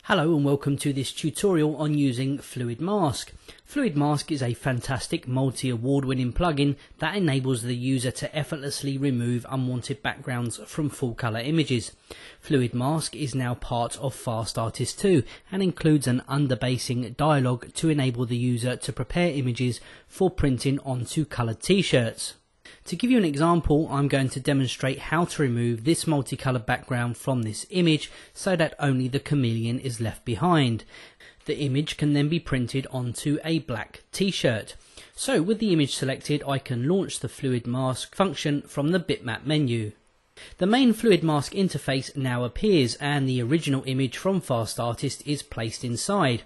Hello and welcome to this tutorial on using Fluid Mask. Fluid Mask is a fantastic multi-award winning plugin that enables the user to effortlessly remove unwanted backgrounds from full colour images. Fluid Mask is now part of FastARTIS 2 and includes an underbasing dialog to enable the user to prepare images for printing onto coloured t-shirts. To give you an example, I'm going to demonstrate how to remove this multicolored background from this image so that only the chameleon is left behind. The image can then be printed onto a black t-shirt. So with the image selected, I can launch the Fluid Mask function from the bitmap menu. The main Fluid Mask interface now appears and the original image from FastARTIST is placed inside.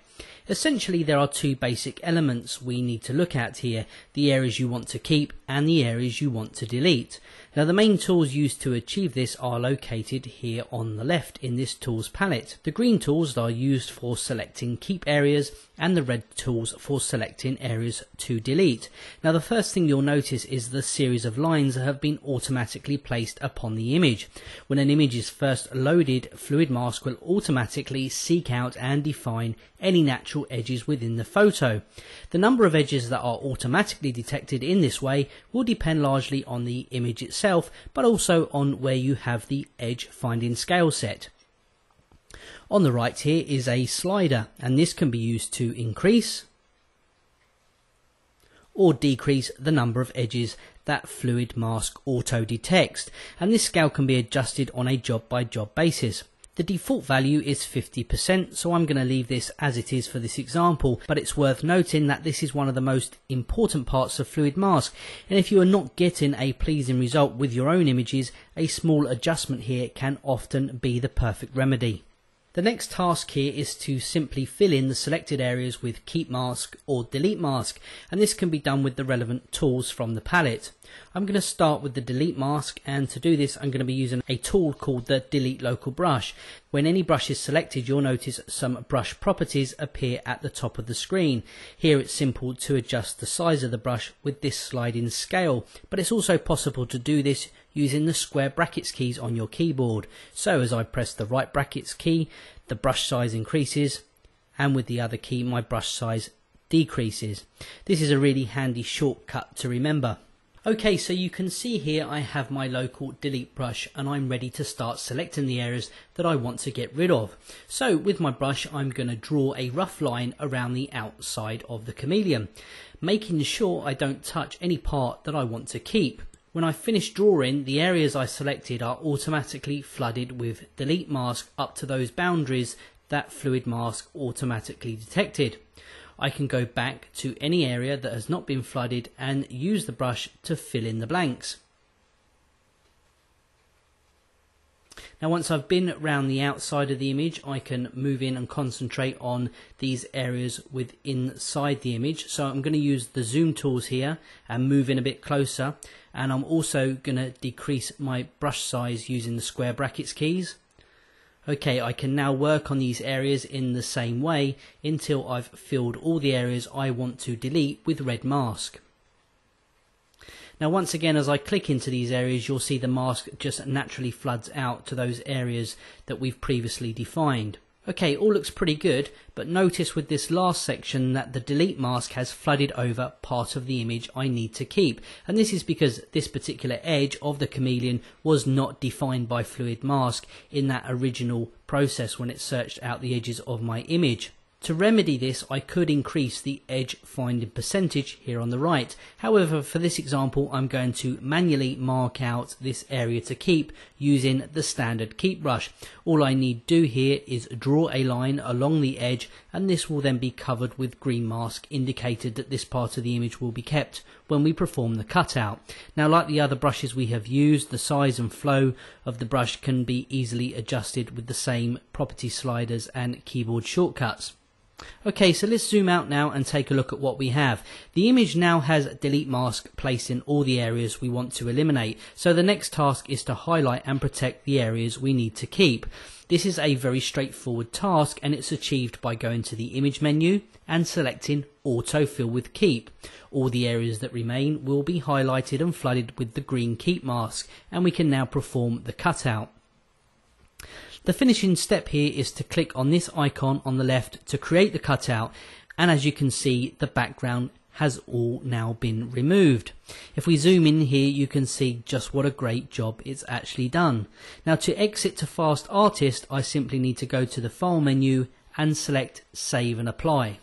Essentially there are two basic elements we need to look at here, the areas you want to keep and the areas you want to delete. Now the main tools used to achieve this are located here on the left in this tools palette. The green tools are used for selecting keep areas and the red tools for selecting areas to delete. Now the first thing you'll notice is the series of lines that have been automatically placed upon the image. When an image is first loaded, Fluid Mask will automatically seek out and define any natural edges within the photo. The number of edges that are automatically detected in this way will depend largely on the image itself, but also on where you have the edge finding scale set. On the right here is a slider, and this can be used to increase or decrease the number of edges that Fluid Mask auto detects, and this scale can be adjusted on a job by job basis. The default value is 50%, so I'm going to leave this as it is for this example, but it's worth noting that this is one of the most important parts of Fluid Mask, and if you are not getting a pleasing result with your own images, a small adjustment here can often be the perfect remedy. The next task here is to simply fill in the selected areas with Keep Mask or Delete Mask, and this can be done with the relevant tools from the palette. I'm going to start with the Delete Mask, and to do this I'm going to be using a tool called the Delete Local Brush. When any brush is selected, you'll notice some brush properties appear at the top of the screen. Here it's simple to adjust the size of the brush with this sliding scale, but it's also possible to do this using the square brackets keys on your keyboard. So as I press the right brackets key, the brush size increases, and with the other key my brush size decreases. This is a really handy shortcut to remember. Okay, so you can see here I have my local delete brush and I'm ready to start selecting the areas that I want to get rid of. So with my brush I'm going to draw a rough line around the outside of the chameleon, making sure I don't touch any part that I want to keep. When I finish drawing, the areas I selected are automatically flooded with Delete Mask up to those boundaries that Fluid Mask automatically detected. I can go back to any area that has not been flooded and use the brush to fill in the blanks. Now once I've been around the outside of the image, I can move in and concentrate on these areas inside the image. So I'm going to use the zoom tools here and move in a bit closer, and I'm also going to decrease my brush size using the square brackets keys. Okay, I can now work on these areas in the same way until I've filled all the areas I want to delete with red mask. Now once again, as I click into these areas, you'll see the mask just naturally floods out to those areas that we've previously defined. Okay, all looks pretty good, but notice with this last section that the delete mask has flooded over part of the image I need to keep, and this is because this particular edge of the chameleon was not defined by Fluid Mask in that original process when it searched out the edges of my image. To remedy this, I could increase the edge finding percentage here on the right. However, for this example, I'm going to manually mark out this area to keep using the standard keep brush. All I need to do here is draw a line along the edge, and this will then be covered with green mask, indicated that this part of the image will be kept when we perform the cutout. Now, like the other brushes we have used, the size and flow of the brush can be easily adjusted with the same property sliders and keyboard shortcuts. Okay, so let's zoom out now and take a look at what we have. The image now has Delete Mask placed in all the areas we want to eliminate, so the next task is to highlight and protect the areas we need to keep. This is a very straightforward task, and it's achieved by going to the image menu and selecting Autofill with Keep. All the areas that remain will be highlighted and flooded with the green Keep mask, and we can now perform the cutout. The finishing step here is to click on this icon on the left to create the cutout, and as you can see, the background has all now been removed. If we zoom in here, you can see just what a great job it's actually done. Now to exit to FastARTIST, I simply need to go to the File menu and select Save and Apply.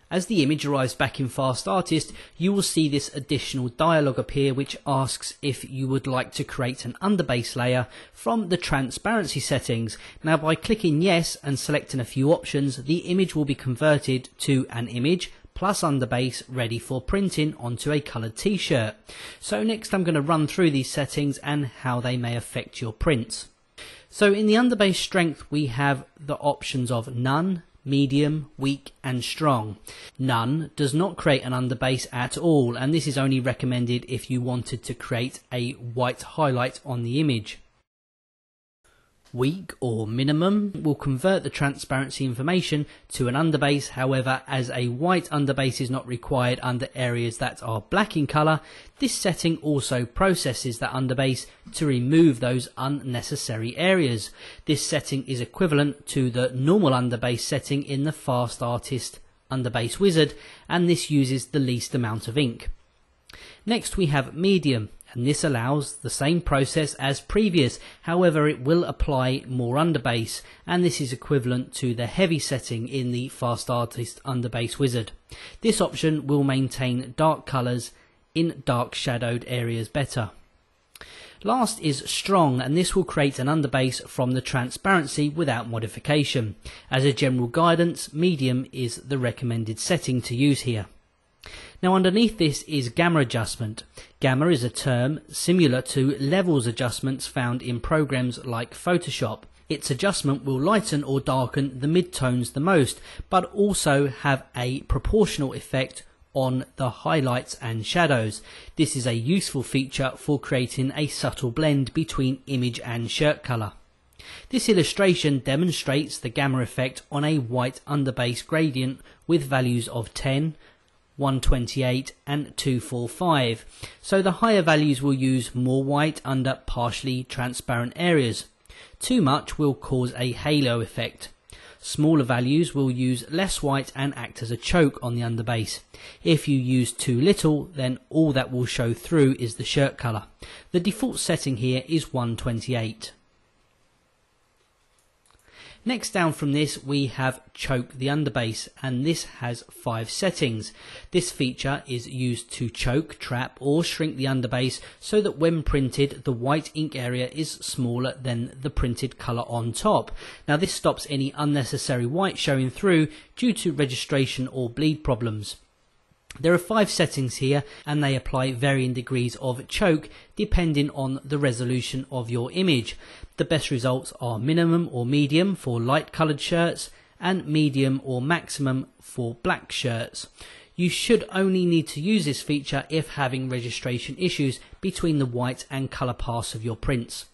As the image arrives back in FastARTIST, you will see this additional dialog appear which asks if you would like to create an underbase layer from the transparency settings. Now by clicking yes and selecting a few options, the image will be converted to an image plus underbase ready for printing onto a coloured t-shirt. So next I'm going to run through these settings and how they may affect your prints. So in the underbase strength we have the options of none, medium, weak and strong. None does not create an underbase at all, and this is only recommended if you wanted to create a white highlight on the image. Weak or minimum will convert the transparency information to an underbase. However, as a white underbase is not required under areas that are black in colour, this setting also processes that underbase to remove those unnecessary areas. This setting is equivalent to the normal underbase setting in the FastARTIST underbase wizard, and this uses the least amount of ink. Next we have medium, and this allows the same process as previous. However, it will apply more underbase, and this is equivalent to the heavy setting in the FastARTIST underbase wizard. This option will maintain dark colours in dark shadowed areas better. Last is strong, and this will create an underbase from the transparency without modification. As a general guidance, medium is the recommended setting to use here. Now underneath this is gamma adjustment. Gamma is a term similar to levels adjustments found in programs like Photoshop. Its adjustment will lighten or darken the midtones the most, but also have a proportional effect on the highlights and shadows. This is a useful feature for creating a subtle blend between image and shirt colour. This illustration demonstrates the gamma effect on a white underbase gradient with values of 10, 128 and 245. So the higher values will use more white under partially transparent areas. Too much will cause a halo effect. Smaller values will use less white and act as a choke on the underbase. If you use too little, then all that will show through is the shirt colour. The default setting here is 128. Next down from this we have choke the underbase, and this has 5 settings. This feature is used to choke, trap or shrink the underbase so that when printed the white ink area is smaller than the printed colour on top. Now this stops any unnecessary white showing through due to registration or bleed problems. There are 5 settings here, and they apply varying degrees of choke depending on the resolution of your image. The best results are minimum or medium for light coloured shirts and medium or maximum for black shirts. You should only need to use this feature if having registration issues between the white and colour paths of your prints.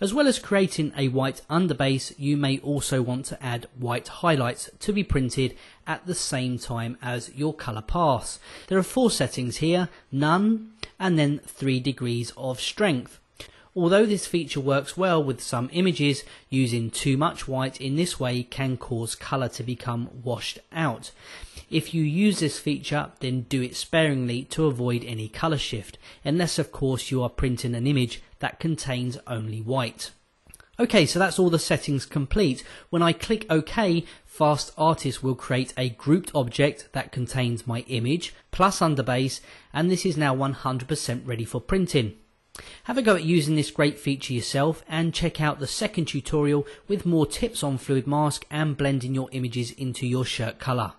As well as creating a white underbase, you may also want to add white highlights to be printed at the same time as your colour paths. There are 4 settings here, none and then 3 degrees of strength. Although this feature works well with some images, using too much white in this way can cause colour to become washed out. If you use this feature, then do it sparingly to avoid any colour shift, unless of course you are printing an image that contains only white. Okay, so that's all the settings complete. When I click OK, FastARTIST will create a grouped object that contains my image plus underbase, and this is now 100% ready for printing. Have a go at using this great feature yourself, and check out the second tutorial with more tips on fluid mask and blending your images into your shirt colour.